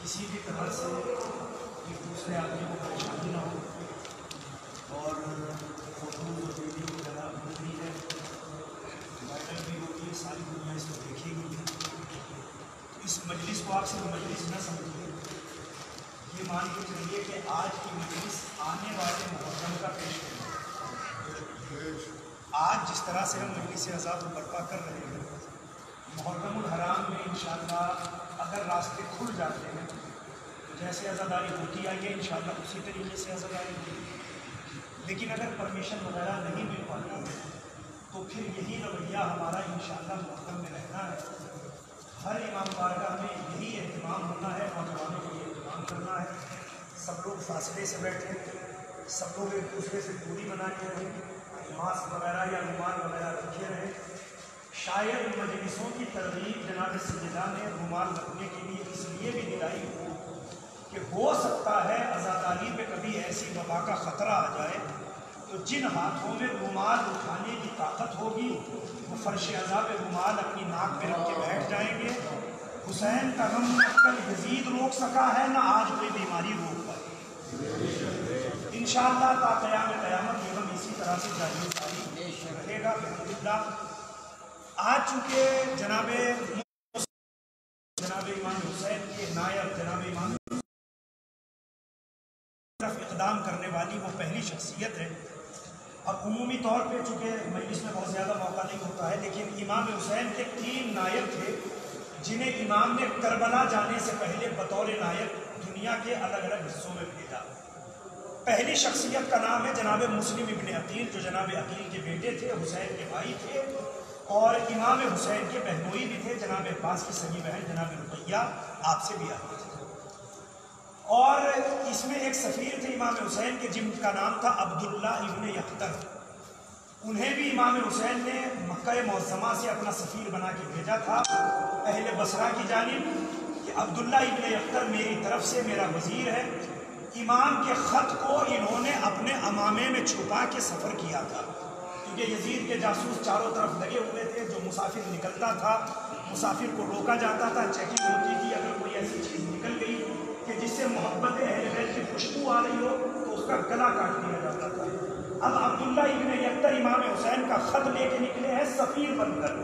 کسی بھی طرح سے ایک دوسرے آدمی کو پریشانی نہ ہو اور فوٹو ویڈیو وغیرہ بنتی ہے، وائرل بھی ہوتی ہے، ساری دنیا اس کو دیکھے گی. اس مجلس کو آپ صرف مجلس نہ سمجھیے، یہ مان کے چلیے کہ آج کی مجلس آنے والے محرم کا پیش ہے. آج جس طرح سے ہم مجلس عزا کو برپا کر رہے ہیں، محرم الحرام میں انشاءاللہ اگر راستے کھل جاتے ہیں تو جیسے عزاداری ہوتی آئی ہے انشاءاللہ اسی طریقے سے عزاداری ہوتی. لیکن اگر پرمیشن وغیرہ نہیں مل پاتی ہے تو پھر یہی رویہ ہمارا انشاءاللہ محرم میں رہنا ہے. ہر امام بارگاہ میں یہی اہتمام ہونا ہے، نوجوانوں کو یہ اہتمام کرنا ہے. سب لوگ فاصلے سے بیٹھیں، سب لوگ ایک دوسرے سے دوری بنائے رہیں، ماسک وغیرہ یا رومال وغیرہ رکھے رہیں. شاید مجلسوں کی ترغیب جناب سیدہ نے رومال رکھنے کے لیے اس لیے بھی دلائی ہو کہ ہو سکتا ہے عزاداری پہ کبھی ایسی وبا کا خطرہ آ جائے تو جن ہاتھوں میں رومال اٹھانے کی طاقت ہوگی وہ فرش عزا پہ رومال اپنی ناک میں رکھ کے بیٹھ جائیں گے. حسین کا غم کل یزید روک سکا ہے، نہ آج کوئی بیماری روک پائے. انشاءاللہ تا قیام قیامت یہ غم اسی طرح سے جاری رہے گا الحمدللہ. آج چونکہ جناب امام حسین کے نائب جناب امام طرف اقدام کرنے والی وہ پہلی شخصیت ہے. اب عمومی طور پہ چونکہ مجلس میں بہت زیادہ موقع نہیں ہوتا ہے، لیکن امام حسین کے 3 نائب تھے جنہیں امام نے کربلا جانے سے پہلے بطور نائب دنیا کے الگ الگ حصوں میں بھیجا. پہلی شخصیت کا نام ہے جناب مسلم ابن عقیل، جو جناب عقیل کے بیٹے تھے، حسین کے بھائی تھے اور امام حسین کے بہنوئی بھی تھے. جناب عباس کی سگی بہن جناب رقیہ آپ سے بھی آتی تھی. اور اس میں ایک سفیر تھے امام حسین کے جن کا نام تھا عبداللہ ابن یختر. انہیں بھی امام حسین نے مکہ معظمہ سے اپنا سفیر بنا کے بھیجا تھا اہل بصرہ کی جانب کہ عبداللہ ابن یختر میری طرف سے میرا وزیر ہے. امام کے خط کو انہوں نے اپنے امامے میں چھپا کے سفر کیا تھا کیونکہ یزید کے جاسوس چاروں طرف لگے ہوئے تھے. جو مسافر نکلتا تھا مسافر کو روکا جاتا تھا، چیکنگ ہوتی تھی. اگر کوئی ایسی چیز نکل گئی کہ جس سے محبت اہل بیت کی خوشبو آ رہی ہو تو اس کا گلا کاٹ دیا جاتا تھا. اب عبداللہ ابن یختر امام حسین کا خط لے کے نکلے ہیں سفیر بن کر.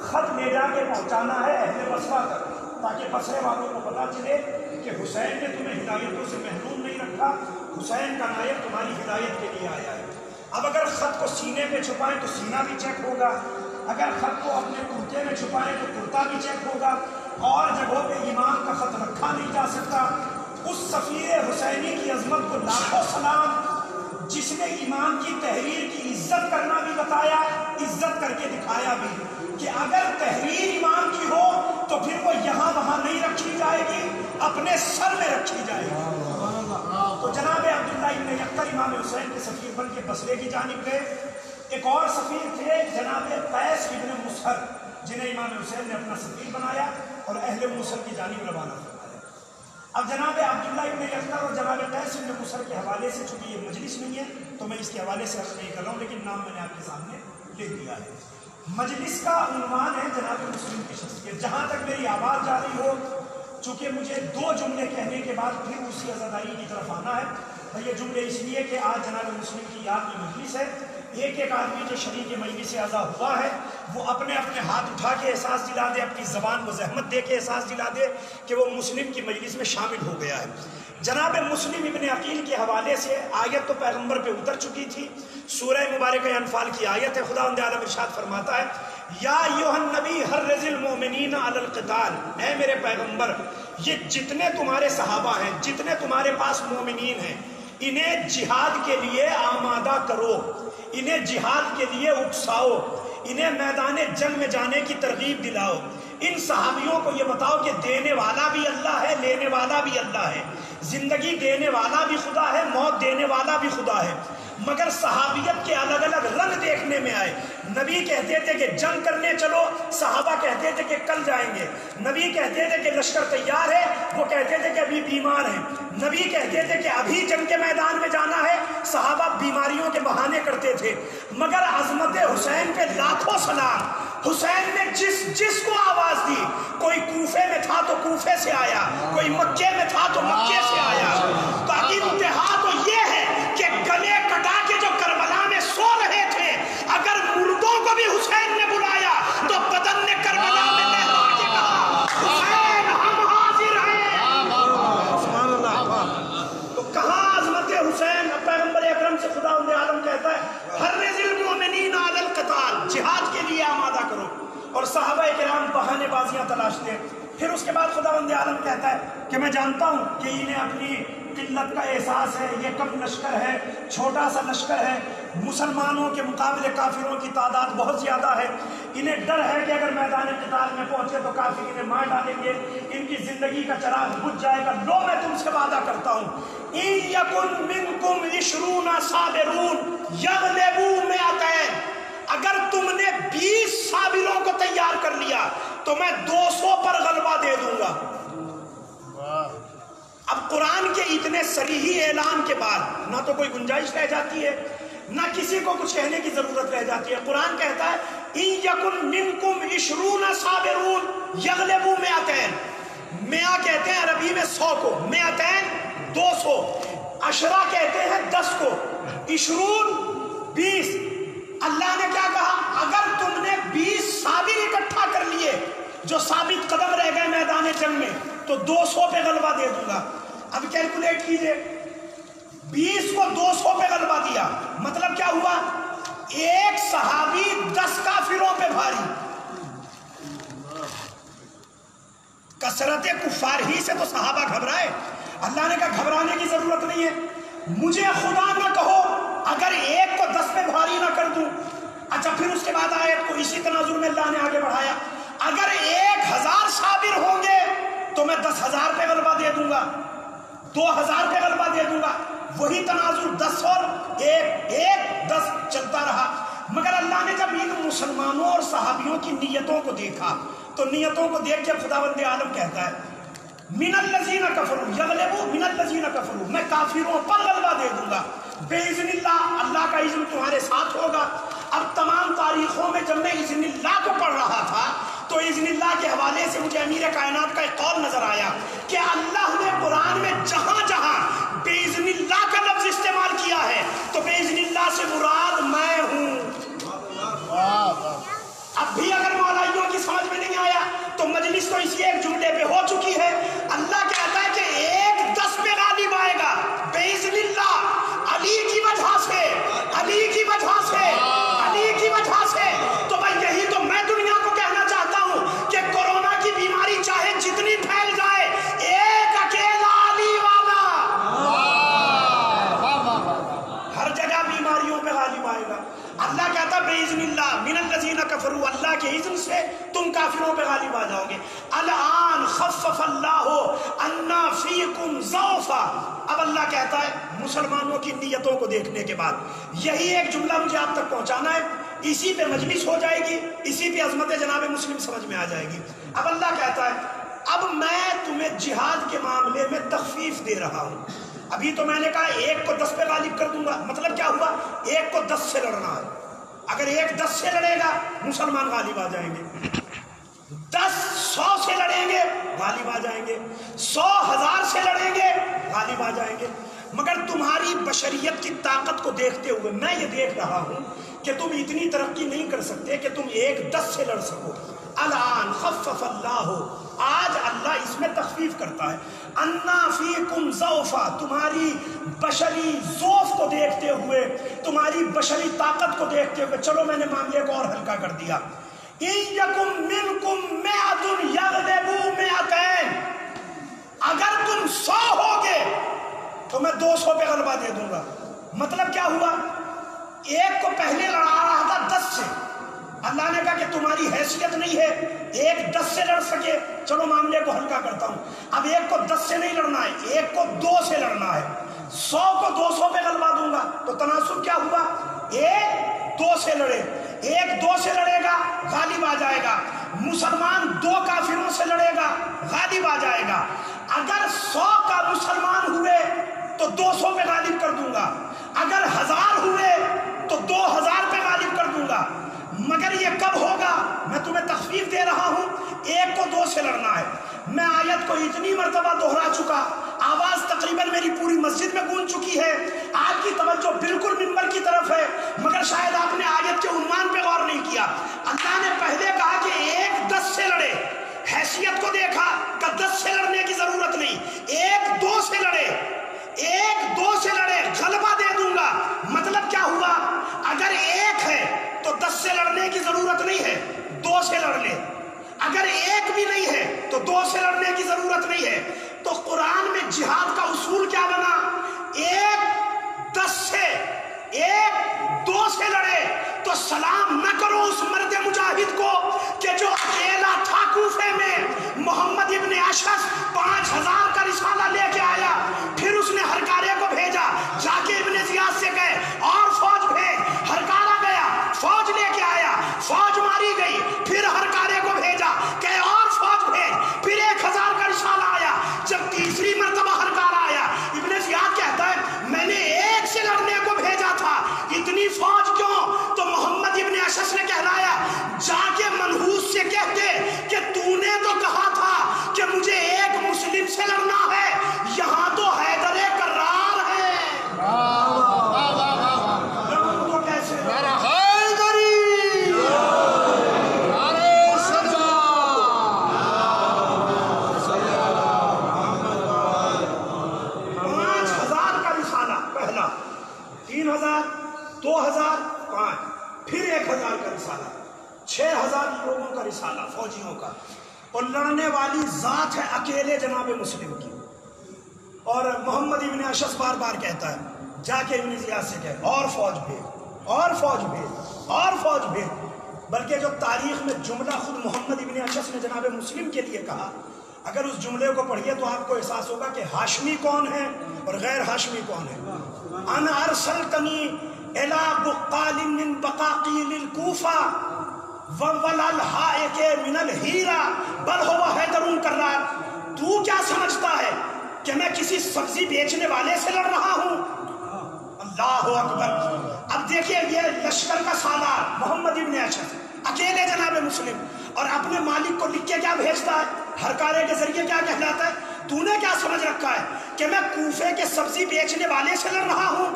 خط لے جا کے پہنچانا ہے اہل بصرہ تک تاکہ بصرے والوں کو پتا چلے کہ حسین نے تمہیں ہدایتوں سے محروم نہیں رکھا، حسین کا نائب تمہاری ہدایت کے لیے آیا ہے. اب اگر خط کو سینے پہ چھپائیں تو سینہ بھی چیک ہوگا، اگر خط کو اپنے کرتے میں چھپائیں تو کرتا بھی چیک ہوگا. اور جگہوں پہ امام کا خط رکھا نہیں جا سکتا. اس سفیر حسینی کی عظمت کو لاکھوں سلام، جس نے امام کی تحریر کی عزت کرنا بھی بتایا، عزت کر کے دکھایا بھی کہ اگر تحریر امام کی ہو تو پھر وہ یہاں وہاں نہیں رکھی جائے گی، اپنے سر میں رکھی جائے گی. تو جناب عبداللہ ابن یختر امام حسین کے سفیر بن کے بصرے کی جانب گئے. ایک اور سفیر تھے جناب قیس ابن مسہر، جنہیں امام حسین نے اپنا سفیر بنایا اور اہل موصل کی جانب روانہ فرمایا. اب جناب عبداللہ ابن یختر اور جناب قیس ابن مسہر کے حوالے سے چونکہ یہ مجلس نہیں ہے تو میں اس کے حوالے سے عرض نہیں کر رہا ہوں، لیکن نام میں نے آپ کے سامنے لکھ دیا ہے. مجلس کا عنوان ہے جناب مسلم کی شخصیت. جہاں تک میری آواز جا رہی ہو، چونکہ مجھے 2 جملے کہنے کے بعد پھر اسی عزاداری کی طرف آنا ہے. یہ جملے اس لیے کہ آج جناب مسلم کی یاد میں مجلس ہے. ایک ایک آدمی جو شریک مجلس عزا ہوا ہے وہ اپنے اپنے ہاتھ اٹھا کے احساس دلا دے، اپنی زبان کو زحمت دے کے احساس دلا دے کہ وہ مسلم کی مجلس میں شامل ہو گیا ہے. جناب مسلم ابن عقیل کے حوالے سے آیت تو پیغمبر پہ اتر چکی تھی. سورہ مبارکہ انفال کی آیت ہے. خداوند عالم ارشاد فرماتا ہے یا ایھا النبی حرض المؤمنین علی القتال، اے میرے پیغمبر یہ جتنے تمہارے صحابہ ہیں، جتنے تمہارے پاس مومنین ہیں، انہیں جہاد کے لیے آمادہ کرو، انہیں جہاد کے لیے اکساؤ، انہیں میدان جنگ میں جانے کی ترغیب دلاؤ. ان صحابیوں کو یہ بتاؤ کہ دینے والا بھی اللہ ہے، لینے والا بھی اللہ ہے، زندگی دینے والا بھی خدا ہے، موت دینے والا بھی خدا ہے. مگر صحابیت کے الگ الگ رنگ دیکھنے میں آئے. نبی کہتے تھے کہ جنگ کرنے چلو، صحابہ کہتے تھے کہ کل جائیں گے. نبی کہتے تھے کہ لشکر تیار ہے، وہ کہتے تھے کہ ابھی بیمار ہیں. نبی کہتے تھے کہ ابھی جنگ کے میدان میں جانا ہے، صحابہ بیماریوں کے بہانے کرتے تھے. مگر عظمت حسین پہ لاکھوں سلام. حسین نے جس کو آواز دی، کوئی کوفے میں تھا تو کوفے سے آیا، کوئی مکے میں تھا تو مکے سے آیا. تو انتہا تو یہ ہے کہ گلے کٹا کے جو کربلا میں سو رہے تھے، اگر مردوں کو بھی حسین نے بلایا تو بدن نے کربلا میں لہرا کے کہا حسین ہم حاضر ہیں. سبحان اللہ. تو کہاں عظمت حسین؟ پیغمبر اکرم سے خدا عالم کہتا ہے حرض المؤمنین علی القتال، جہاد کے لیے آمادہ کرو. اور صحابہ کرام بہانے بازیاں تلاشتے. پھر اس کے بعد خدا عالم کہتا ہے کہ میں جانتا ہوں کہ انہیں اپنی قلت کا احساس ہے، یہ کم لشکر ہے، چھوٹا سا لشکر ہے، مسلمانوں کے مقابلے کافروں کی تعداد بہت زیادہ ہے. انہیں ڈر ہے کہ اگر میدان قتال میں پہنچے تو کافر انہیں مار ڈالیں گے، ان کی زندگی کا چراغ بجھ جائے گا. لو میں تم سے وعدہ کرتا ہوں ان یکن منکم 20 صابرون یغلبوا 200، اگر تم نے 20 صابروں کو تیار کر لیا تو میں 200 پر غلبہ دے دوں گا. اب قرآن کے اتنے صریحی اعلان کے بعد نہ تو کوئی گنجائش رہ جاتی ہے، نہ کسی کو کچھ کہنے کی ضرورت رہ جاتی ہے. قرآن کہتا ہے ان یکن منکم 20 صابرون یغلبوا 200. 100 کہتے ہیں عربی میں 100 کو، 200 200، عشرہ کہتے ہیں 10 کو، 20 اللہ نے کیا کہا؟ اگر تم نے 20 صابر اکٹھا کر لیے جو ثابت قدم رہ گئے میدان جنگ میں تو 200 پہ غلبہ دے دوں گا. اب کیلکولیٹ کیجئے، 20 کو 200 پہ غلبہ دیا، مطلب کیا ہوا؟ ایک صحابی 10 کافروں پہ بھاری. کثرت کفار ہی سے تو صحابہ گھبرائے. اللہ نے کہا گھبرانے کی ضرورت نہیں ہے. مجھے خدا نہ کہو اگر ایک کو 10 پہ بھاری نہ کر دوں. اچھا پھر اس کے بعد آیت کو اسی تناظر میں اللہ نے آگے بڑھایا، اگر 1000 صابر ہوں گے تو میں 10,000 پہ غلبہ دے دوں گا، 2000 پہ غلبہ دے دوں گا. وہی تناظر 10 اور 1 10 چلتا رہا. مگر اللہ نے جب ان مسلمانوں اور صحابیوں کی نیتوں کو دیکھا تو نیتوں کو دیکھ کے خداوند عالم کہتا ہے من الذین کفروا یغلبوا من الذین کفروا، میں کافروں پر غلبہ دے دوں گا باذن اللہ. اللہ کا اذن تمہارے ساتھ ہوگا. اب تمام تاریخوں میں جب میں اذن اللہ کو پڑھ رہا تھا تو اذن اللہ کے حوالے سے مجھے امیر کائنات کا ایک قول نظر آیا کہ اللہ نے قرآن میں جہاں جہاں باذن اللہ کا لفظ استعمال کیا ہے تو باذن اللہ سے مراد میں ہوں. اب بھی اگر مولائیوں کی سمجھ میں نہیں آیا تو مجلس تو اسی ایک جملے پہ ہو چکی ہے. اللہ کہتا ہے کہ 1-10 پہ غالب آئے گا باذن اللہ، علی کی وجہ سے، علی کی وجہ سے، علی کی وجہ سے. تو بھائی یہی تو میں دنیا کو کہنا چاہتا ہوں کہ کورونا کی بیماری چاہے جتنی پھیل جائے، ایک اکیلا علی والا ہر جگہ بیماریوں پہ غالب آئے گا. اللہ کہتا باذن اللہ من الذین کفروا، اللہ کے اذن سے تم کافروں پہ غالب آ جاؤ گے. الان خفف اللہ عنا فیکم ضعفا. اب اللہ کہتا ہے مسلمانوں کی نیتوں کو دیکھنے کے بعد یہی ایک جملہ مجھے آپ تک پہنچانا ہے، اسی پہ مجلس ہو جائے گی، اسی پہ عظمت جناب مسلم سمجھ میں آ جائے گی. اب اللہ کہتا ہے اب میں تمہیں جہاد کے معاملے میں تخفیف دے رہا ہوں. ابھی تو میں نے کہا 1 کو 10 پہ غالب کر دوں گا، مطلب کیا ہوا؟ 1 کو 10 سے لڑنا ہے. اگر 1 10 سے لڑے گا مسلمان غالب آ جائیں گے، 10 100 سے لڑیں گے غالب آ جائیں گے، 100 1000 سے لڑیں گے غالب آ جائیں گے. مگر تمہاری بشریت کی طاقت کو دیکھتے ہوئے میں یہ دیکھ رہا ہوں کہ تم اتنی ترقی نہیں کر سکتے کہ تم 1 10 سے لڑ سکو. الان خفف اللہ، آج اللہ اس میں تخفیف کرتا ہے. انا فیکم ضعفا، تمہاری بشری ضعف کو دیکھتے ہوئے، تمہاری بشری طاقت کو دیکھتے ہوئے چلو میں نے معاملے کو اور ہلکا کر دیا. ان یکم منکم 100 یغلبوا 200، اگر تم 100 ہوگے تو میں 200 پہ غلبہ دے دوں گا. مطلب کیا ہوا؟ 1 کو پہلے لڑا رہا تھا 10 سے، اللہ نے کہا کہ تمہاری حیثیت نہیں ہے 1 10 سے لڑ سکے، چلو معاملے کو ہلکا کرتا ہوں. اب 1 کو 10 سے نہیں لڑنا ہے، 1 کو 2 سے لڑنا ہے. 100 کو 200 پہ غلبہ دوں گا۔ تو تناسب کیا ہوا؟ 1 2 سے لڑے، 1 2 سے لڑے گا غالب آ جائے گا، مسلمان 2 کافروں سے لڑے گا غالب آ جائے گا۔ اگر 100 کا مسلمان ہوئے تو 200 پہ غالب کر دوں گا، اگر 1000 ہوئے تو 2000 پہ غالب کر دوں گا۔ مگر یہ کب ہوگا؟ میں تمہیں تخفیف دے رہا ہوں، 1 کو 2 سے لڑنا ہے۔ میں آیت کو اتنی مرتبہ دوہرا چکا، آواز تقریباً میری پوری مسجد میں گونج چکی ہے، آپ کی توجہ بالکل منبر کی طرف ہے، مگر شاید آپ نے آیت کے عنوان پہ غور نہیں کیا۔ اللہ نے پہلے کہا کہ 1 10 سے لڑے، حیثیت کو دیکھا کہ 10 سے لڑنے کی ضرورت نہیں، 1 2 سے لڑے، 1 2 سے لڑے غلبہ دے دوں گا۔ مطلب کیا ہوا؟ اگر 1 ہے تو 10 سے لڑنے کی ضرورت نہیں ہے، 2 سے لڑ لے۔ اگر 1 بھی نہیں ہے تو 2 سے لڑنے کی ضرورت نہیں ہے۔ تو قرآن میں جہاد کا اصول کیا بنا؟ 1 10 سے، 1 2 سے لڑے تو سلام نہ کرو اس مرد مجاہد کو کہ جو اکیلا تھا کوفے میں۔ محمد ابن اشعث 5000 کا رسالہ لے کے آیا، پھر اس نے ہرکارے کو بھیجا، جا کے ابن زیاد سے گئے اور فوج بھیج، ہرکارہ گیا فوج لے کے آیا، فوج ماری گئی، پھر ہرکارے کو بھیجا کہ اور فوج بھیج، پھر 1000 کا رسالہ آیا۔ جب تیسری مرتبہ ہرکارہ آیا، ابن زیاد کہتا ہے میں نے 1 سے لڑنے کو بھیجا تھا، اتنی فوج کیوں؟ تو محمد ابن اشعث نے کہلایا جا کے منحوس سے کہتے کہ تو نے تو کہا تھا کہ مجھے 1 مسلم سے لڑنا ہے، یہاں تو حیدر کرار ہے۔ تو کیسے پہلا 3000 2000 5 پھر 1000 کا رسالہ، 6000 لوگوں کا رسالہ فوجیوں کا، اور لڑنے والی ذات ہے اکیلے جناب مسلم کی۔ اور محمد ابن اشعث بار بار کہتا ہے جا کے ابن زیاد سے کہے اور فوج بھیج، اور فوج بھیج، اور فوج بھیج۔ بلکہ جو تاریخ میں جملہ خود محمد ابن اشعث نے جناب مسلم کے لیے کہا، اگر اس جملے کو پڑھیے تو آپ کو احساس ہوگا کہ ہاشمی کون ہے اور غیر ہاشمی کون ہے۔ انا ارسلتنی الی بقال من بقاقیل الکوفہ وَوَلَلْحَائِكَ مِنَ الْحِیرَةِ بَلْ هُوَ حَیدَرٌ کَرَّارٌ۔ تو کیا سمجھتا ہے کہ میں کسی سبزی بیچنے والے سے لڑ رہا ہوں؟ اللہ اکبر۔ اب دیکھیں یہ لشکر کا سالار محمد ابن اشعث اکیلے جناب مسلم، اور اپنے مالک کو لکھ کے کیا بھیجتا ہے؟ ہرکارے کے ذریعے کیا کہلاتا ہے؟ تو نے کیا سمجھ رکھا ہے کہ میں کوفے کے سبزی بیچنے والے سے لڑ رہا ہوں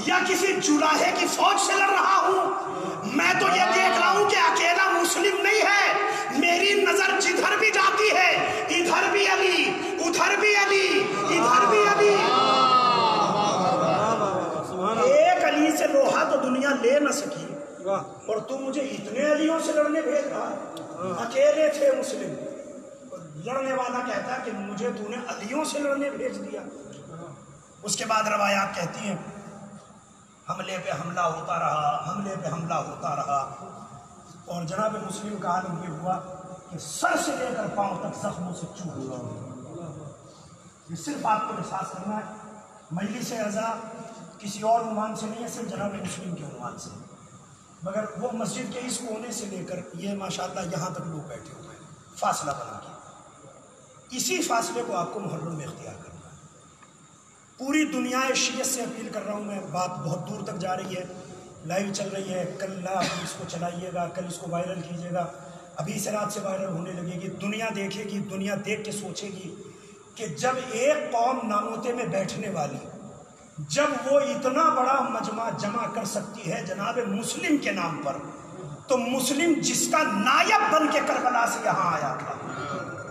یا کسی جلاہے کی فوج سے لڑ رہا ہوں؟ میں تو یہ دیکھ رہا ہوں کہ اکیلا مسلم نہیں ہے، میری نظر جدھر بھی جاتی ہے ادھر بھی علی، ادھر بھی علی، ادھر بھی علی۔ ایک علی سے لوہا تو دنیا لے نہ سکی، اور تو مجھے اتنے علیوں سے لڑنے بھیج رہا ہے۔ اکیلے تھے مسلم، لڑنے والا کہتا ہے کہ مجھے تو نے علیوں سے لڑنے بھیج دیا۔ اس کے بعد روایات کہتی ہیں حملے پہ حملہ ہوتا رہا، حملے پہ حملہ ہوتا رہا، اور جناب مسلم کا عالم یہ ہوا کہ سر سے لے کر پاؤں تک زخموں سے چور ہوا۔ یہ صرف آپ کو احساس کرنا ہے، مجلس اعزا کسی اور عنوان سے نہیں ہے، صرف جناب مسلم کے عنوان سے، مگر وہ مسجد کے اس کونے سے لے کر یہ ماشاءاللہ یہاں تک لوگ بیٹھے ہوئے ہیں فاصلہ بنا کے۔ اسی فاصلے کو آپ کو محرم میں اختیار کرنا ہے۔ پوری دنیا شیعت سے اپیل کر رہا ہوں میں، بات بہت دور تک جا رہی ہے، لائیو چل رہی ہے، کل آپ اس کو چلائیے گا، کل اس کو وائرل کیجیے گا، ابھی سے رات سے وائرل ہونے لگے گی، دنیا دیکھے گی، دنیا دیکھ کے سوچے گی کہ جب ایک قوم ناموتے میں بیٹھنے والی جب وہ اتنا بڑا مجمع جمع کر سکتی ہے جناب مسلم کے نام پر، تو مسلم جس کا نائب بن کے کربلا سے یہاں آیا تھا،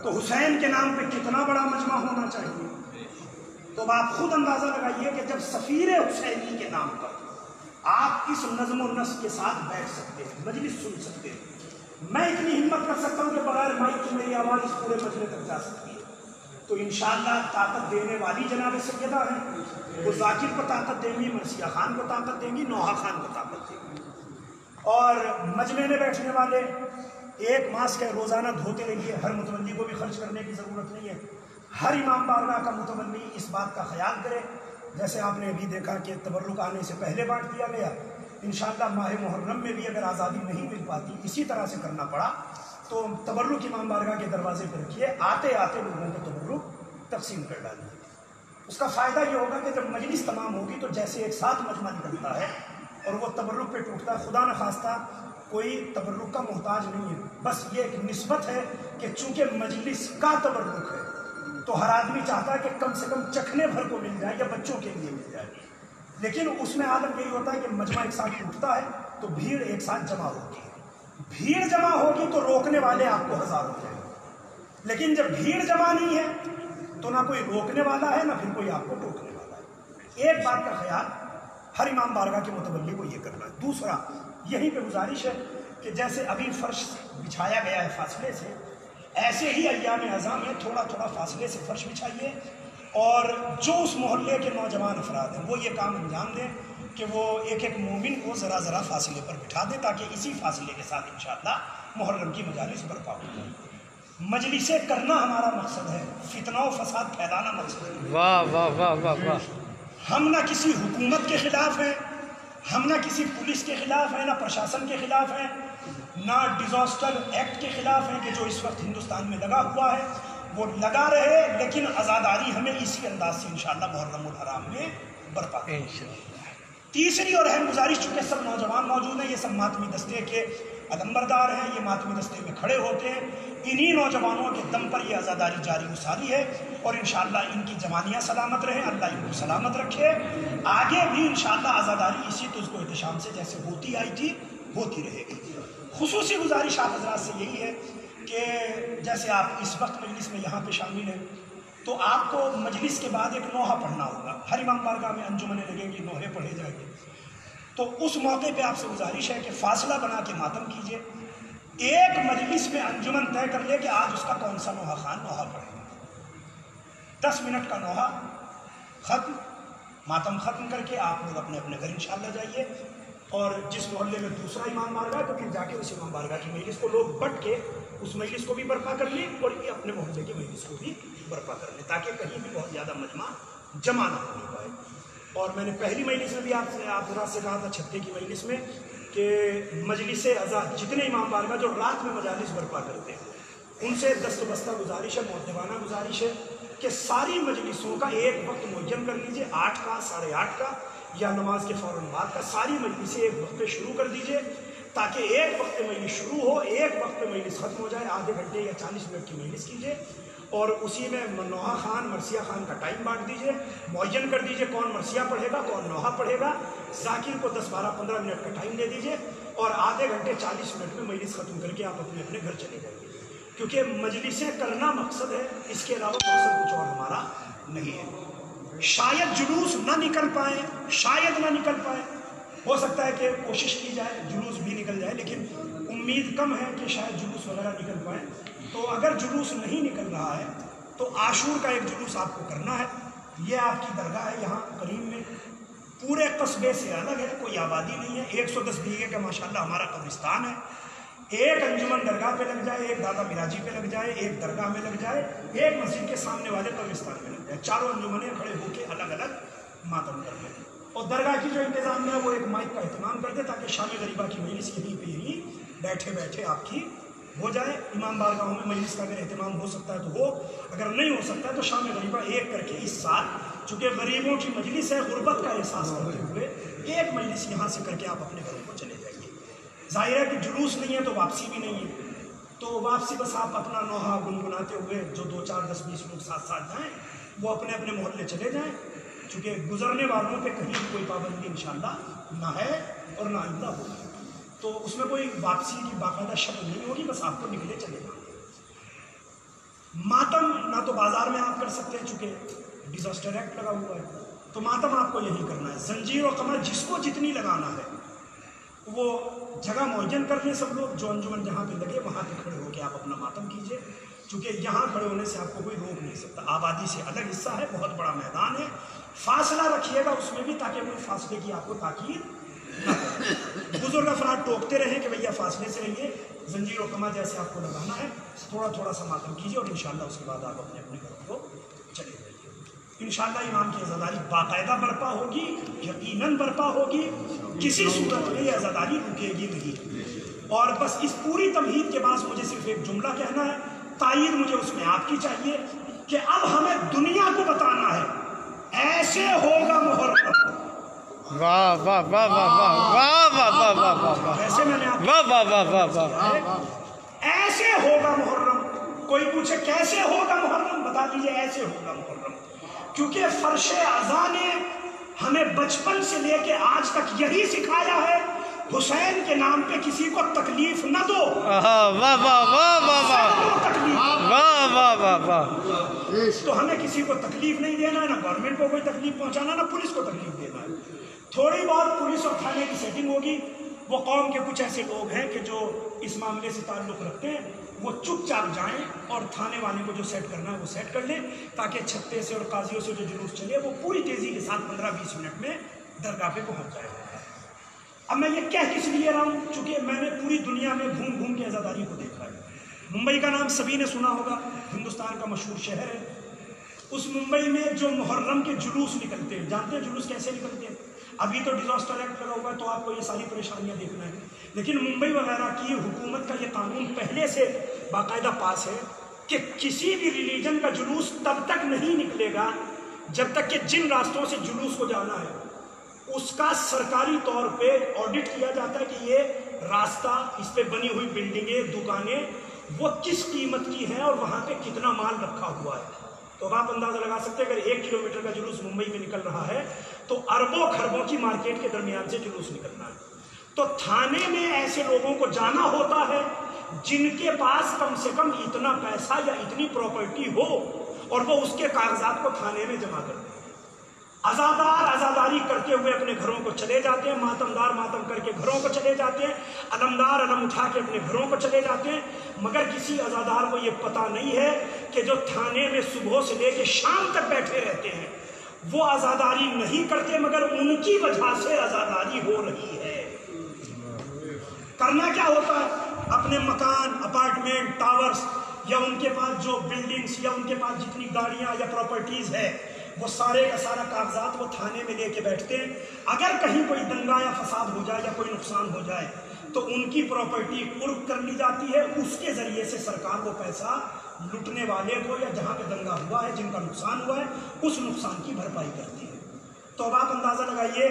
تو حسین کے نام پہ کتنا بڑا مجمع ہونا چاہیے۔ تو آپ خود اندازہ لگائیے کہ جب سفیر حسینی کے نام پر آپ اس نظم و نسق کے ساتھ بیٹھ سکتے ہیں، مجلس سن سکتے ہیں، میں اتنی ہمت کر سکتا ہوں کہ بغیر مائک کی میری آواز اس پورے مجلے تک جا سکتی ہے، تو انشاءاللہ طاقت دینے والی جناب سیدہ ہیں، وہ ذاکر کو طاقت دیں گی، مرثیہ خان کو طاقت دیں گی، نوحہ خان کو طاقت دیں گی۔ اور مجمع میں بیٹھنے والے ایک ماسک ہے روزانہ دھوتے رہیے، ہر متولی کو بھی خرچ کرنے کی ضرورت نہیں ہے، ہر امام بارگاہ کا متولی اس بات کا خیال کرے جیسے آپ نے ابھی دیکھا کہ تبرک آنے سے پہلے بانٹ دیا گیا، انشاءاللہ ماہ محرم میں بھی اگر آزادی نہیں مل پاتی، اسی طرح سے کرنا پڑا، تو تبرک امام بارگاہ کے دروازے پر رکھیے، آتے آتے لوگوں کو تبرک تقسیم کر ڈالیے۔ اس کا فائدہ یہ ہوگا کہ جب مجلس تمام ہوگی تو جیسے ایک ساتھ مجمع نکلتا ہے اور وہ تبرک پہ ٹوٹتا ہے، خدا نخواستہ کوئی تبرک کا محتاج نہیں ہے، بس یہ ایک نسبت ہے کہ چونکہ مجلس کا تبرک ہے تو ہر آدمی چاہتا ہے کہ کم سے کم چکھنے بھر کو مل جائے یا بچوں کے لیے مل جائے، لیکن اس میں عالم یہی ہوتا ہے کہ مجمع ایک ساتھ ٹوٹتا ہے تو بھیڑ ایک ساتھ جمع ہوتی ہے، بھیڑ جمع ہوگی تو روکنے والے آپ کو ہزار ہو جائیں گے، لیکن جب بھیڑ جمع نہیں ہے تو نہ کوئی روکنے والا ہے نہ پھر کوئی آپ کو ٹوکنے والا ہے۔ ایک بات کا خیال ہر امام بارگاہ کے متولی کو یہ کرنا ہے۔ دوسرا یہیں پہ گزارش ہے کہ جیسے ابھی فرش بچھایا گیا ہے فاصلے سے، ایسے ہی ایام اعظام میں تھوڑا تھوڑا فاصلے سے فرش بچھائیے، اور جو اس محلے کے نوجوان افراد ہیں وہ یہ کام انجام دیں کہ وہ ایک ایک مومن کو ذرا ذرا فاصلے پر بٹھا دیں، تاکہ اسی فاصلے کے ساتھ انشاءاللہ محرم کی مجالس برپا ہو جائیں۔ مجلسیں کرنا ہمارا مقصد ہے، فتنہ و فساد پھیلانا مقصد ہے۔ واہ واہ واہ واہ واہ۔ ہم نہ کسی حکومت کے خلاف ہیں، ہم نہ کسی پولیس کے خلاف ہیں، نہ پرشاسن کے خلاف ہیں، نہ ڈیزاسٹر ایکٹ کے خلاف ہیں کہ جو اس وقت ہندوستان میں لگا ہوا ہے وہ لگا رہے، لیکن عزاداری ہمیں اسی انداز سے انشاءاللہ محرم الحرام میں برپا کریں۔ تیسری اور اہم گزارش، چونکہ سب نوجوان موجود ہیں، یہ سب ماتمی دستے کے علمبردار ہیں، یہ ماتمی دستے میں کھڑے ہوتے ہیں، انہی نوجوانوں کے دم پر یہ عزاداری جاری و ساری ہے، اور انشاءاللہ ان کی جوانیاں سلامت رہیں، اللہ ان کو سلامت رکھے، آگے بھی انشاءاللہ عزاداری اسی طرز و احتشام سے جیسے ہوتی آئی تھی ہوتی رہے گی۔ خصوصی گزارش آپ حضرات سے یہی ہے کہ جیسے آپ اس وقت مجلس میں یہاں پہ شامل ہیں تو آپ کو مجلس کے بعد ایک نوحہ پڑھنا ہوگا، ہر امام بارگاہ میں انجمنیں لگیں گی، نوحے پڑھے جائیں گے، تو اس موقع پہ آپ سے گزارش ہے کہ فاصلہ بنا کے ماتم کیجیے، ایک مجلس میں انجمن طے کر لے کہ آج اس کا کون سا نوحہ خان نوحہ پڑھے گا، 10 منٹ کا نوحہ ختم، ماتم ختم کر کے آپ لوگ اپنے اپنے گھر انشاءاللہ جائیے، اور جس محلے میں دوسرا امام بارگاہ تو پھر جا کے اس امام بارگاہ کی مجلس کو لوگ بٹ کے اس مجلس کو بھی برپا کر لیں اور یہ اپنے محلے کی مجلس کو بھی برپا کر لیں، تاکہ کہیں بھی بہت زیادہ مجمع جمع نہ ہونے پائے۔ اور میں نے پہلی مجلس میں بھی آپ حضرات سے کہا تھا، چھتے کی مجلس میں، کہ مجلس آزاد جتنے امام بارگاہ جو رات میں مجالس برپا کرتے ہیں ان سے دست بستہ گزارش ہے، مؤدبانہ گزارش ہے کہ ساری مجلسوں کا ایک وقت معین کر لیجئے، 8 کا 8:30 کا یا نماز کے فوراً بعد کا، ساری مجلسیں ایک وقت پہ شروع کر دیجئے، تاکہ ایک وقت مجلس شروع ہو، ایک وقت پہ مجلس ختم ہو جائے، آدھے گھنٹے یا 40 منٹ کی مجلس کیجئے، اور اسی میں نوحہ خان مرثیہ خان کا ٹائم بانٹ دیجئے، معین کر دیجئے کون مرثیہ پڑھے گا کون نوحہ پڑھے گا، ذاکر کو 10 12 15 منٹ کا ٹائم دے دیجئے، اور آدھے گھنٹے 40 منٹ میں مجلس ختم کر کے آپ اپنے اپنے گھر چلے جائیں گے، کیونکہ مجلسیں کرنا مقصد ہے، اس کے علاوہ مقصد کچھ اور ہمارا نہیں ہے۔ شاید جلوس نہ نکل پائیں، شاید نہ نکل پائیں، ہو سکتا ہے کہ کوشش کی جائے جلوس بھی نکل جائے، لیکن امید کم ہے کہ شاید جلوس وغیرہ نکل پائیں، تو اگر جلوس نہیں نکل رہا ہے تو عاشور کا ایک جلوس آپ کو کرنا ہے، یہ آپ کی درگاہ ہے یہاں قریب میں، پورے قصبے سے الگ ہے، کوئی آبادی نہیں ہے، 110 بیگھے کا ماشاءاللہ ہمارا قبرستان ہے، ایک انجمن درگاہ پہ لگ جائے، ایک دادا مراجی پہ لگ جائے، ایک درگاہ میں لگ جائے، ایک مسجد کے سامنے والے قبرستان میں لگ جائے، چاروں انجمنیں کھڑے ہو کے الگ الگ ماتم کر لیں، اور درگاہ کی جو انتظام ہے وہ ایک مائک کا اہتمام کر دے تاکہ شام غریبہ کی مجلس یہیں پہ یہیں بیٹھے بیٹھے آپ کی ہو جائے۔ امام بارگاہوں میں مجلس کا اگر اہتمام ہو سکتا ہے تو ہو، اگر نہیں ہو سکتا ہے تو شام غریبہ ایک کر کے اس سال، چونکہ غریبوں کی مجلس ہے، غربت کا احساس کرتے ہوئے ایک مجلس یہاں سے کر کے آپ اپنے گھروں کو چلے جائیے۔ ظاہر ہے کہ جلوس نہیں ہے تو واپسی بھی نہیں ہے، تو واپسی بس آپ اپنا نوحہ گنگناتے ہوئے جو 2 4 10 20 لوگ ساتھ ساتھ جائیں وہ اپنے اپنے محلے چلے جائیں، چونکہ گزرنے والوں پہ کہیں کوئی پابندی انشاءاللہ نہ ہے اور نہ آئندہ ہوگی، تو اس میں کوئی واپسی کی باقاعدہ شکل نہیں ہوگی، بس آپ کو نکلے چلے جانا۔ ماتم نہ تو بازار میں آپ کر سکتے ہیں چونکہ ڈیزاسٹر ایکٹ لگا ہوا ہے، تو ماتم آپ کو یہی کرنا ہے، زنجیر و کمر جس کو جتنی لگانا ہے وہ جگہ معین کر لیں، سب لوگ جو انجمن جہاں پہ لگے وہاں پہ کھڑے ہو کے آپ اپنا ماتم کیجئے، چونکہ یہاں کھڑے ہونے سے آپ کو کوئی روک نہیں سکتا، آبادی سے الگ حصہ ہے، بہت بڑا میدان ہے، فاصلہ رکھیے گا اس میں بھی تاکہ کوئی فاصلے کی آپ کو تاکید نہ کرے۔ بزرگ افراد ٹوکتے رہیں کہ بھیا فاصلے سے رہیے، زنجیر و کمر جیسے آپ کو لگانا ہے، تھوڑا تھوڑا سا ماتم کیجیے، اور انشاءاللہ اس کے بعد آپ اپنے اپنے گھروں کو چلے جائیے۔ انشاءاللہ امام کی عزاداری باقاعدہ برپا ہوگی، یقیناً برپا ہوگی، کسی صورت میں یہ عزاداری رکے گی نہیں۔ اور بس اس پوری تمہید کے بعد مجھے صرف ایک جملہ کہنا ہے، تائید مجھے اس میں آپ کی چاہیے کہ اب ہمیں دنیا کو بتانا ہے ایسے ہوگا محرم۔ واہ واہ واہ واہ واہ واہ واہ واہ واہ واہ، ایسے میں نے آپ واہ واہ واہ واہ واہ، ایسے ہوگا محرم۔ کوئی پوچھے کیسے ہوگا محرم، بتا دیجئے ایسے ہوگا محرم، کیونکہ فرش عزا نے ہمیں بچپن سے لے کے آج تک یہی سکھایا ہے، حسین کے نام پہ کسی کو تکلیف نہ دو۔ واہ واہ واہ واہ واہ واہ واہ واہ واہ، تو ہمیں کسی کو تکلیف نہیں دینا ہے، نہ گورنمنٹ کو کوئی تکلیف پہنچانا، نہ پولیس کو تکلیف دینا ہے۔ تھوڑی بہت پولیس اور تھانے کی سیٹنگ ہوگی، وہ قوم کے کچھ ایسے لوگ ہیں کہ جو اس معاملے سے تعلق رکھتے ہیں، وہ چپ چاپ جائیں اور تھانے والے کو جو سیٹ کرنا ہے وہ سیٹ کر لیں، تاکہ چھتے سے اور قاضیوں سے جو جلوس چلے وہ پوری تیزی کے ساتھ 15-20 منٹ میں درگاہ پہ پہنچ جائے۔ اب میں یہ کہہ کس لیے رہا ہوں، چونکہ میں نے پوری دنیا میں گھوم گھوم کے عزاداری کو دیکھا ہے۔ ممبئی کا نام سبھی نے سنا ہوگا، ہندوستان کا مشہور شہر ہے۔ اس ممبئی میں جو محرم کے جلوس نکلتے ہیں، جانتے ہیں جلوس کیسے نکلتے ہیں؟ ابھی تو ڈیزاسٹر ایکٹ لگا ہوا ہے تو آپ کو یہ ساری پریشانیاں دیکھنا ہے، لیکن ممبئی وغیرہ کی حکومت کا یہ قانون پہلے سے باقاعدہ پاس ہے کہ کسی بھی ریلیجن کا جلوس تب تک نہیں نکلے گا جب تک کہ جن راستوں سے جلوس کو جانا ہے اس کا سرکاری طور پہ آڈٹ کیا جاتا ہے کہ یہ راستہ، اس پہ بنی ہوئی بلڈنگیں، دکانیں وہ کس قیمت کی ہیں اور وہاں پہ کتنا مال رکھا ہوا ہے۔ تو آپ اندازہ لگا سکتے ہیں اگر 1 کلومیٹر کا جلوس ممبئی میں نکل رہا ہے تو اربوں خربوں کی مارکیٹ کے درمیان سے جلوس نکلنا ہے۔ تو تھانے میں ایسے لوگوں کو جانا ہوتا ہے جن کے پاس کم سے کم اتنا پیسہ یا اتنی پراپرٹی ہو اور وہ اس کے کاغذات کو تھانے میں جمع کرتے ہیں۔ عزادار عزاداری کرتے ہوئے اپنے گھروں کو چلے جاتے ہیں، ماتمدار ماتم کر کے گھروں کو چلے جاتے ہیں، علمدار علم اٹھا کے اپنے گھروں کو چلے جاتے ہیں، مگر کسی عزادار کو یہ پتہ نہیں ہے کہ جو تھانے میں صبح سے لے کے شام تک بیٹھے رہتے ہیں وہ عزاداری نہیں کرتے، مگر ان کی وجہ سے عزاداری ہو رہی ہے۔ کرنا کیا ہوتا ہے؟ اپنے مکان، اپارٹمنٹ، ٹاورز یا ان کے پاس جو بلڈنگز یا ان کے پاس جتنی گاڑیاں یا پراپرٹیز ہے وہ سارے کا سارا کاغذات وہ تھانے میں لے کے بیٹھتے ہیں۔ اگر کہیں کوئی دنگا یا فساد ہو جائے یا کوئی نقصان ہو جائے تو ان کی پراپرٹی قرق کر لی جاتی ہے، اس کے ذریعے سے سرکار وہ پیسہ لٹنے والے کو یا جہاں پہ دنگا ہوا ہے، جن کا نقصان ہوا ہے، اس نقصان کی بھرپائی کرتی ہے۔ تو اب آپ اندازہ لگائیے،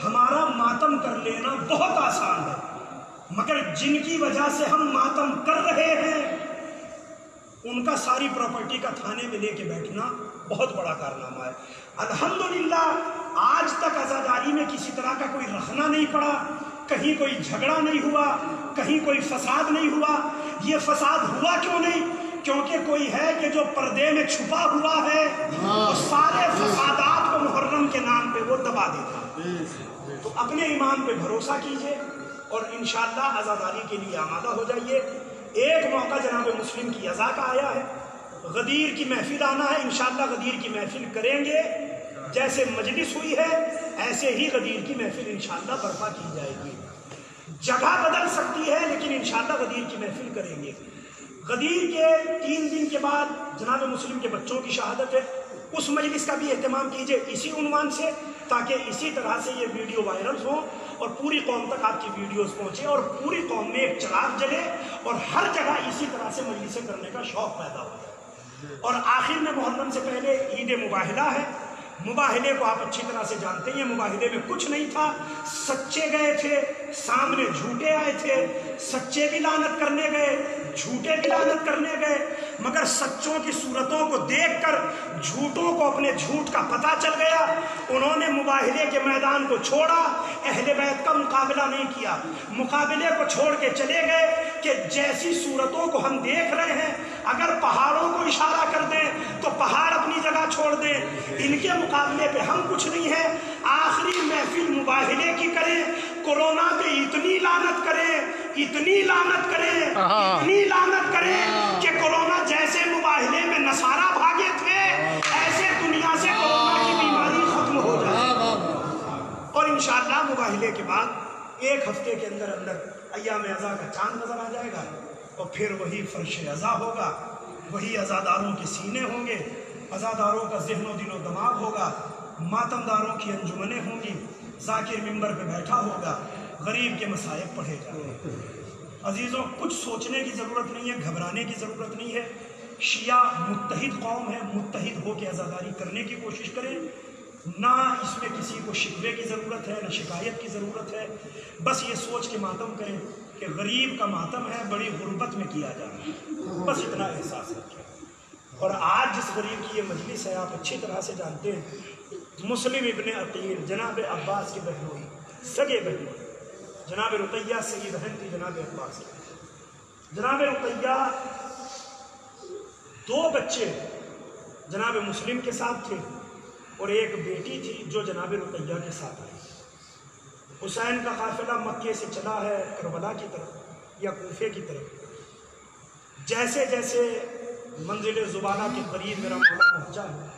ہمارا ماتم کر لینا بہت آسان ہے، مگر جن کی وجہ سے ہم ماتم کر رہے ہیں ان کا ساری پراپرٹی کا تھانے میں لے کے بیٹھنا بہت بڑا کارنامہ ہے۔ الحمدللہ آج تک عزاداری میں کسی طرح کا کوئی رخنا نہیں پڑا، کہیں کوئی جھگڑا نہیں ہوا، کہیں کوئی فساد نہیں ہوا۔ یہ فساد ہوا کیوں نہیں؟ کیونکہ کوئی ہے کہ جو پردے میں چھپا ہوا ہے، وہ سارے فسادات کو محرم کے نام پہ وہ دبا دیتا۔ تو اپنے امام پہ بھروسہ کیجئے اور انشاءاللہ عزاداری کے لیے آمادہ ہو جائیے۔ ایک موقع جناب مسلم کی عزا کا آیا ہے، غدیر کی محفل آنا ہے، انشاءاللہ غدیر کی محفل کریں گے، جیسے مجلس ہوئی ہے ایسے ہی غدیر کی محفل انشاءاللہ برپا کی جائے گی۔ جگہ بدل سکتی ہے لیکن انشاءاللہ غدیر کی محفل کریں گے۔ غدیر کے 3 دن کے بعد جناب مسلم کے بچوں کی شہادت ہے، اس مجلس کا بھی اہتمام کیجئے اسی عنوان سے، تاکہ اسی طرح سے یہ ویڈیو وائرل ہو اور پوری قوم تک آپ کی ویڈیوز پہنچے اور پوری قوم میں ایک چراغ جلے اور ہر جگہ اسی طرح سے مجلسیں کرنے کا شوق پیدا ہو جائے۔ اور آخر میں محرم سے پہلے عید مباہلہ ہے۔ مباہلے کو آپ اچھی طرح سے جانتے ہیں، مباہلے میں کچھ نہیں تھا، سچے گئے تھے، سامنے جھوٹے آئے تھے، سچے بھی لعنت کرنے گئے، جھوٹے بھی لعنت کرنے گئے، مگر سچوں کی صورتوں کو دیکھ کر جھوٹوں کو اپنے جھوٹ کا پتہ چل گیا، انہوں نے مباہلے کے میدان کو چھوڑا، اہل بیت کا مقابلہ نہیں کیا، مقابلے کو چھوڑ کے چلے گئے کہ جیسی صورتوں کو ہم دیکھ رہے ہیں اگر پہاڑوں کو اشارہ کر دیں تو پہاڑ اپنی جگہ چھوڑ دیں، ان کے مقابلے پہ ہم کچھ نہیں ہیں۔ آخری محفل مباہلے کی کریں، کورونا پہ اتنی لعنت کریں، اتنی لعنت کریں، اتنی لعنت کریں کہ کورونا جیسے مباہلے میں نصارہ بھاگے تھے ایسے دنیا سے کورونا کی بیماری ختم ہو جائے۔ اور انشاءاللہ مباہلے کے بعد 1 ہفتے کے اندر ایام عزا کا چاند نظر آ جائے گا اور پھر وہی فرش عزا ہوگا، وہی عزاداروں کے سینے ہوں گے، عزاداروں کا ذہن و دل و دماغ ہوگا، ماتمداروں کی انجمنیں ہوں گی، ذاکر ممبر پہ بیٹھا ہوگا، غریب کے مصائب پڑھے جائیں گے۔ عزیزوں، کچھ سوچنے کی ضرورت نہیں ہے، گھبرانے کی ضرورت نہیں ہے۔ شیعہ متحد قوم ہے، متحد ہو کے عزاداری کرنے کی کوشش کریں، نہ اس میں کسی کو شکوے کی ضرورت ہے، نہ شکایت کی ضرورت ہے۔ بس یہ سوچ کے ماتم کریں کہ غریب کا ماتم ہے، بڑی غربت میں کیا جا رہا ہے، بس اتنا احساس رکھیں۔ اور آج جس غریب کی یہ مجلس ہے، آپ اچھی طرح سے جانتے ہیں، مسلم ابن عقیل جناب عباس کی بہنوئی، سگے بہنوئی، جناب رقیہ سگی بہن تھی جناب عباس کی۔ جناب رقیہ 2 بچے جناب مسلم کے ساتھ تھے اور ایک بیٹی تھی جو جناب رقیہ کے ساتھ آئی۔ حسین کا قافلہ مکے سے چلا ہے کربلا کی طرف یا کوفے کی طرف۔ جیسے جیسے منزل زبالہ کے قریب میرا مولا پہنچا ہے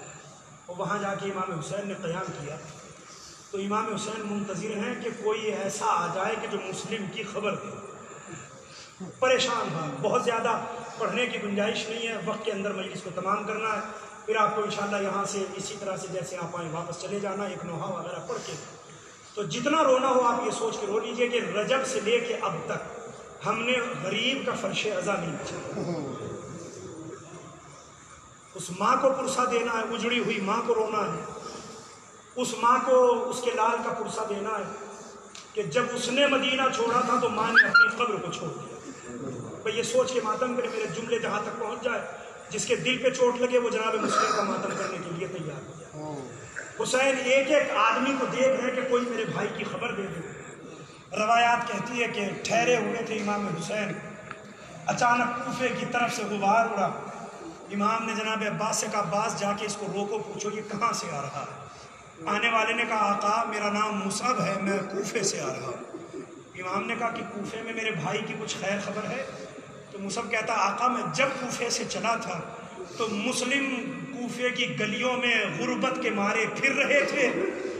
اور وہاں جا کے امام حسین نے قیام کیا، تو امام حسین منتظر ہیں کہ کوئی ایسا آ جائے کہ جو مسلم کی خبر دے۔ پریشان تھا، بہت زیادہ پڑھنے کی گنجائش نہیں ہے، وقت کے اندر مجلس کو تمام کرنا ہے، پھر آپ کو انشاءاللہ یہاں سے اسی طرح سے جیسے آپ آئیں واپس چلے جانا، ایک نوحہ وغیرہ پڑھ کے۔ تو جتنا رونا ہو آپ یہ سوچ کے رو لیجئے کہ رجب سے لے کے اب تک ہم نے غریب کا فرش عزا نہیں بچایا۔ اس ماں کو پرسہ دینا ہے، اجڑی ہوئی ماں کو رونا ہے، اس ماں کو اس کے لال کا پرسہ دینا ہے کہ جب اس نے مدینہ چھوڑا تھا تو ماں نے اپنی قبر کو چھوڑ دیا۔ بھئی یہ سوچ کے ماتم کرے، میرے جملے جہاں تک پہنچ جائے، جس کے دل پہ چوٹ لگے وہ جناب مسلم کا ماتم کرنے کے لیے تیار ہو جائے۔ حسین ایک ایک آدمی کو دیکھ رہے کہ کوئی میرے بھائی کی خبر دے دے۔ روایات کہتی ہے کہ ٹھہرے ہوئے تھے امام حسین، اچانک کوفے کی طرف سے غبار اڑا۔ امام نے جناب عباس سے کہا عباس جا کے اس کو روکو، پوچھو یہ کہاں سے آ رہا ہے۔ آنے والے نے کہا آقا میرا نام مصعب ہے، میں کوفے سے آ رہا ہوں۔ امام نے کہا کہ کوفے میں میرے بھائی کی کچھ خیر خبر ہے؟ تو مصعب کہتا آقا میں جب کوفے سے چلا تھا تو مسلم کوفے کی گلیوں میں غربت کے مارے پھر رہے تھے،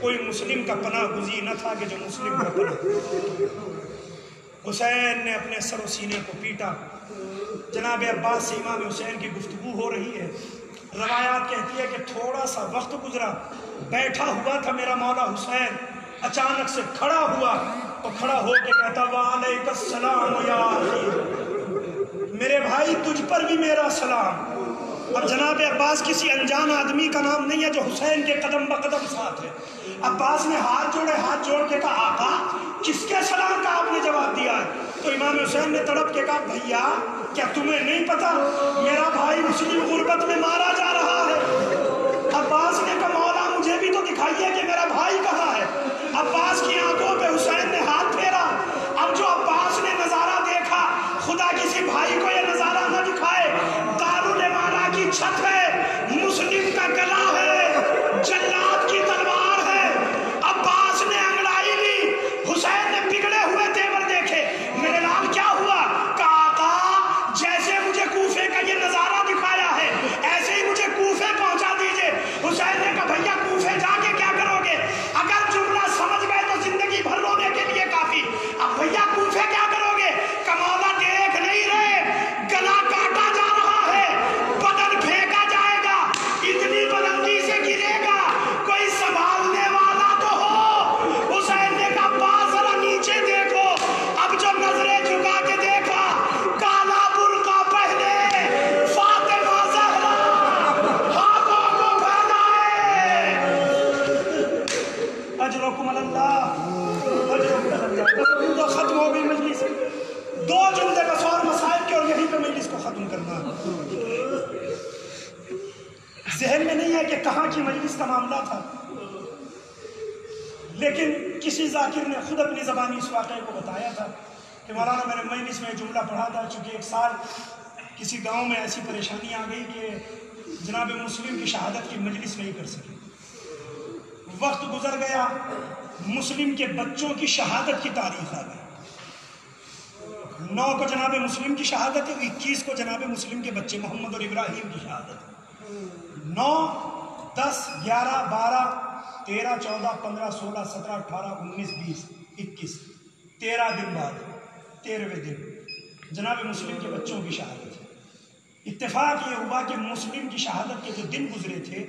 کوئی مسلم کا پناہ گزین نہ تھا کہ جو مسلم کا پناہ۔ حسین نے اپنے سر و سینے کو پیٹا۔ جناب عباس سے امام حسین کی گفتگو ہو رہی ہے۔ روایات کہتی ہے کہ تھوڑا سا وقت گزرا، بیٹھا ہوا تھا میرا مولا حسین، اچانک سے کھڑا ہوا اور کھڑا ہو کے کہتا وعلیک السلام یا اخی، میرے بھائی تجھ پر بھی میرا سلام۔ اب جناب عباس کسی انجان آدمی کا نام نہیں ہے جو حسین کے قدم بقدم ساتھ ہے۔ عباس نے ہاتھ جوڑ کے کہا آقا کس کے سلام کا آپ نے جواب دیا ہے؟ تو امام حسین نے تڑپ کے کہا بھیا کیا تمہیں نہیں پتا میرا بھائی مسلم غربت میں مارا جا رہا ہے؟ عباس نے کہا مولا مجھے بھی تو دکھائیے کہ میرا بھائی کہاں ہے۔ عباس کی آنکھوں پہ حسین نے ہاتھ پھیرا۔ اب جو عباس نے نظارہ دیکھا، خدا کسی بھائی کو یہ نظارہ نہ دکھائے، دارالمانا کی چھت ہے، مسلم کا گلا ہے، جلاد کی تلوار ہے۔ عباس نے انگڑائی لی، حسین نے بگڑے ہوئے تیور دیکھے، میرے لال کیا ہوا؟ کہا آقا جیسے مجھے کوفے کا یہ نظارہ دکھایا ہے ایسے ہی مجھے کوفے پہنچا دیجئے۔ حسین نے کہا بھیا کوفے جا کے کیا کرو گے؟ اگر جملہ سمجھ گئے تو زندگی بھر رونے کے لیے کافی۔ اب بھیا کوفے کیا کرو گے؟ کمولا دیکھ نہیں رہے، گلا کاٹا جا رہا ہے، بدن پھینکا جائے گا، اتنی بلندی سے گرے گا، کوئی سنبھالنے والا تو ہو۔ حسین نے کہا باز ذرا نیچے دیکھو۔ اب جو نظریں جھکا کے دیکھا، کالا برقع پہنے فاطمہ زہرا ہاتھوں کو پھیلائے، اجرکم اللہ، اجرکم اللہ۔ تو ختم ہو گئی مجلس، 2 جملے بس اور مسائل کے اور یہیں پہ مجلس کو ختم کرنا۔ ذہن میں نہیں ہے کہ کہاں کی مجلس کا معاملہ تھا، لیکن کسی ذاکر نے خود اپنی زبانی اس واقعے کو بتایا تھا کہ مولانا میں نے مجلس میں جملہ پڑھا تھا، چونکہ ایک سال کسی گاؤں میں ایسی پریشانی آ گئی کہ جناب مسلم کی شہادت کی مجلس نہیں کر سکے۔ وقت گزر گیا، مسلم کے بچوں کی شہادت کی تاریخ آ گئی۔ 9 کو جناب مسلم کی شہادت ہے، 21 کو جناب مسلم کے بچے محمد اور ابراہیم کی شہادت ہے۔ 9 10 11 12 13 14 15 16 17 18 19 20 21 13 دن بعد 13ویں دن جناب مسلم کے بچوں کی شہادت ہے۔ اتفاق یہ ہوا کہ مسلم کی شہادت کے جو دن گزرے تھے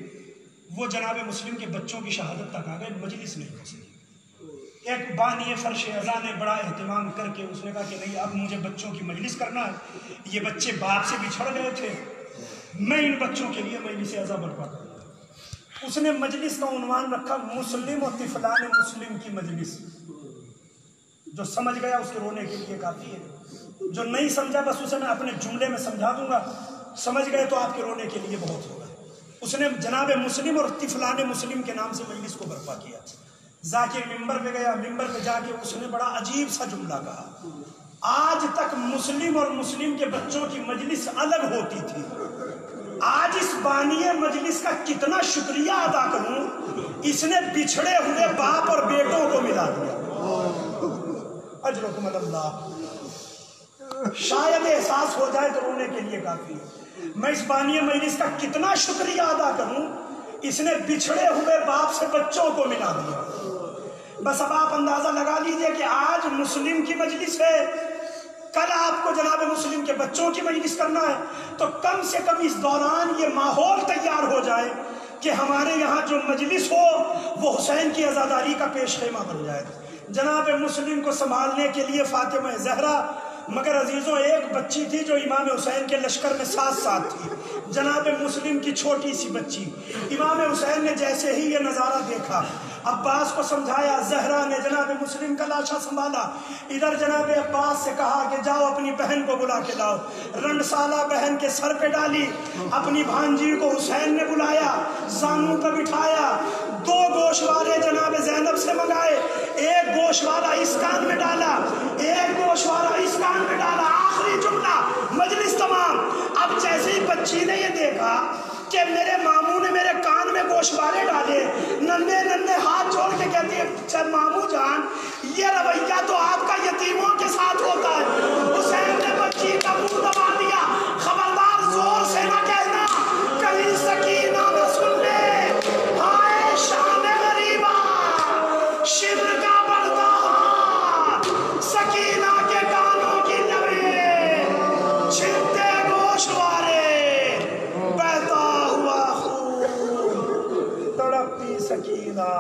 وہ جناب مسلم کے بچوں کی شہادت تک آ گئے، مجلس نہیں ہو سکی۔ ایک بانی فرش ازا نے بڑا اہتمام کر کے اس نے کہا کہ نہیں اب مجھے بچوں کی مجلس کرنا ہے، یہ بچے باپ سے بچھڑ گئے تھے، میں ان بچوں کے لیے مجلس ازا برپا کروں۔ اس نے مجلس کا عنوان رکھا مسلم و طفلان مسلم کی مجلس۔ جو سمجھ گیا اس کے رونے کے لیے کافی ہے، جو نہیں سمجھا بس اسے میں اپنے جملے میں سمجھا دوں گا، سمجھ گئے تو آپ کے رونے کے لیے بہت ہوگا۔ اس نے جناب مسلم اور طفلان مسلم کے نام سے مجلس کو برپا کیا۔ ذاکر ممبر پہ گیا، ممبر پہ جا کے اس نے بڑا عجیب سا جملہ کہا، آج تک مسلم اور مسلم کے بچوں کی مجلس الگ ہوتی تھی، آج اس بانی مجلس کا کتنا شکریہ ادا کروں، اس نے بچھڑے ہوئے باپ اور بیٹوں کو ملا دیا۔ اجرکم اللہ، شاید احساس ہو جائے تو رونے کے لیے کافی ہے۔ میں اس بانی مجلس کا کتنا شکریہ ادا کروں، اس نے بچھڑے ہوئے باپ سے بچوں کو ملا دیا۔ بس اب آپ اندازہ لگا لیجئے کہ آج مسلم کی مجلس ہے، کل آپ کو جناب مسلم کے بچوں کی مجلس کرنا ہے، تو کم سے کم اس دوران یہ ماحول تیار ہو جائے کہ ہمارے یہاں جو مجلس ہو وہ حسین کی عزاداری کا پیش خیمہ بن جائے۔ جناب مسلم کو سنبھالنے کے لیے فاطمہ زہرا، مگر عزیزوں ایک بچی تھی جو امام حسین کے لشکر میں ساتھ تھی، جناب مسلم کی چھوٹی سی بچی۔ امام حسین نے جیسے ہی یہ نظارہ دیکھا، عباس کو سمجھایا، زہرا نے جناب مسلم کا لاشا سنبھالا، ادھر جناب عباس سے کہا کہ جاؤ اپنی بہن کو بلا کے لاؤ، رنڈ سالہ بہن کے سر پہ ڈالی، اپنی بھانجی کو حسین نے بلایا، زانوں پہ بٹھایا، 2 گوشوارے جناب زینب سے منگائے، ایک گوشوارہ اس کان میں ڈالا، ایک گوشوارہ اس کان میں ڈالا، آخری جملہ، مجلس تمام۔ اب جیسے ہی بچی نے یہ دیکھا کہ میرے ماموں نے میرے کان میں گوشوارے ڈالے، ننھے ننھے ہاتھ جوڑ کے کہتی ہے ماموں جان یہ رویہ تو آپ کا یتیموں کے ساتھ ہوتا ہے۔ حسین نے بچی کا منہ دبا دیا، خبردار زور سے نہ کہنا، کہیں سکینہ نہ سن لے، ہائے شان غریبہ، شبر کا بڑھتا ہاتھ، سکینہ کے کانوں کی لبیں، چھلتے گوشوارے، بہتا ہوا خون، تڑپتی سکینہ،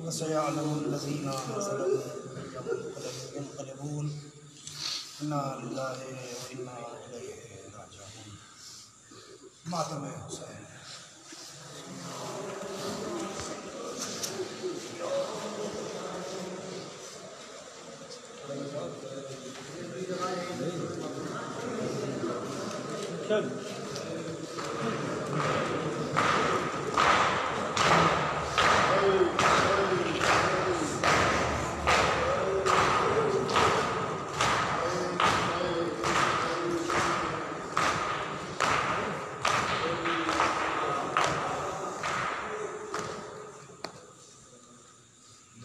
وَسَيَعْلَمُ الَّذِينَ ظَلَمُوا أَيَّ مُنقَلَبٌ إِنَّا لِلَّهِ وَإِنَّا إِلَيْهِ رَاجِعُونَ۔ ماتم حسین۔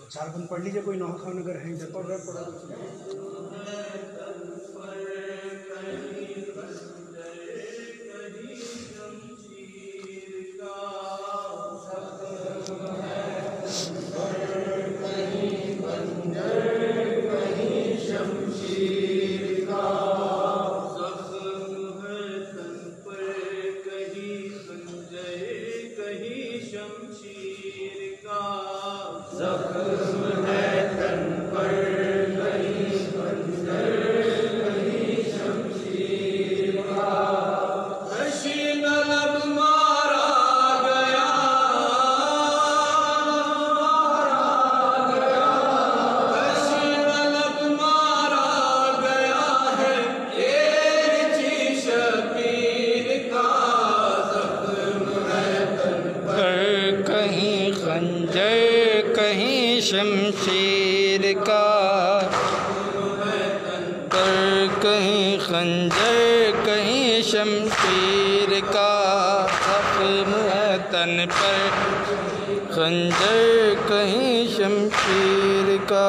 چار بند پڑھ لیجئے، کوئی نوحہ خان اگر ہیں ادھر پڑھ رہے پڑھا۔ شمشیر کا پر کہیں خنجر کہیں شمشیر کا زخم ہے تن پر خنجر کہیں شمشیر کا۔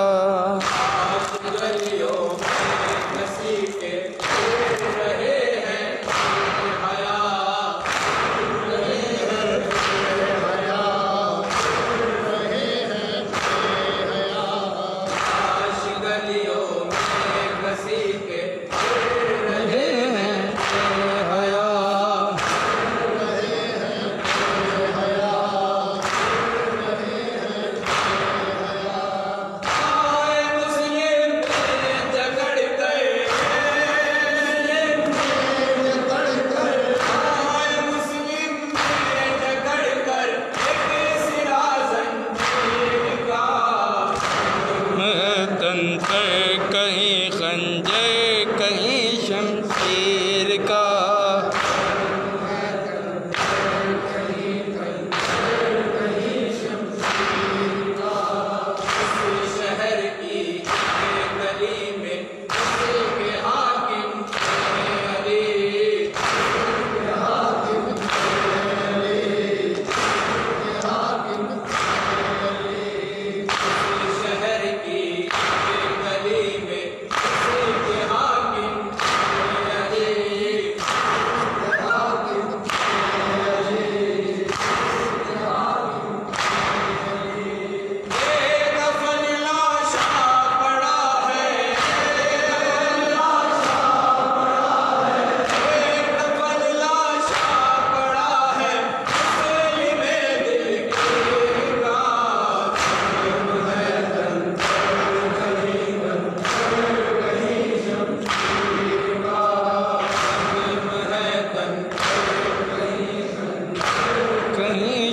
کا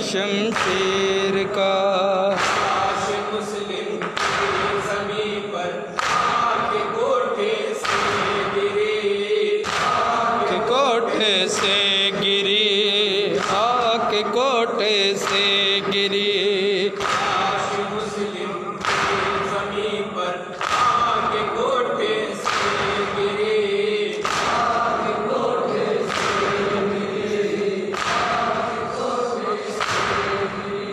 شمشیر کا لاش مسلم کی زمین پر آگ کے کوٹھے سے گری، کہ کوٹھے سے گری، آگ کے کوٹھے سے گری، لاش مسلم کی زمین پر آگ کے کوٹھے سے گری، آگ کے کوٹھے سے گری، آگ کے کوٹھے سے گری،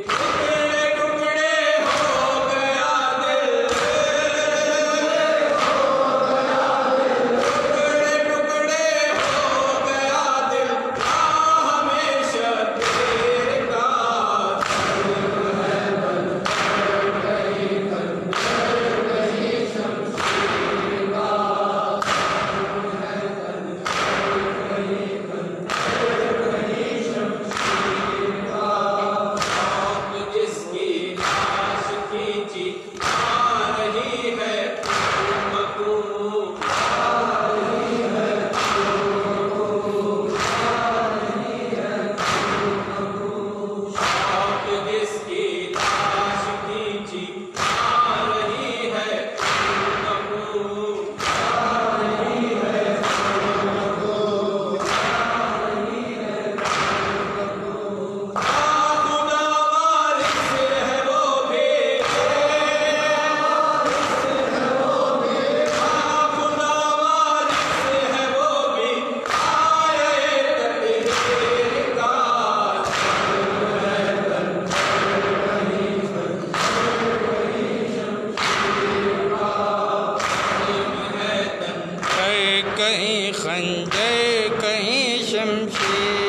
ٹکڑے ٹکڑے ہو گیا دل، ٹکڑے ٹکڑے ہو گیا دل، ہمیشہ تیرے کا جس کی لاش کھینچی آ رہی ہے مکو، جس کی لاش کھینچی آ رہی ہے مکو، خدا وارث ہے وہ بھی، خدا وارث ہے وہ بھی، آئے تطہیر کا ہے کہیں خنجر کہیں شمشیر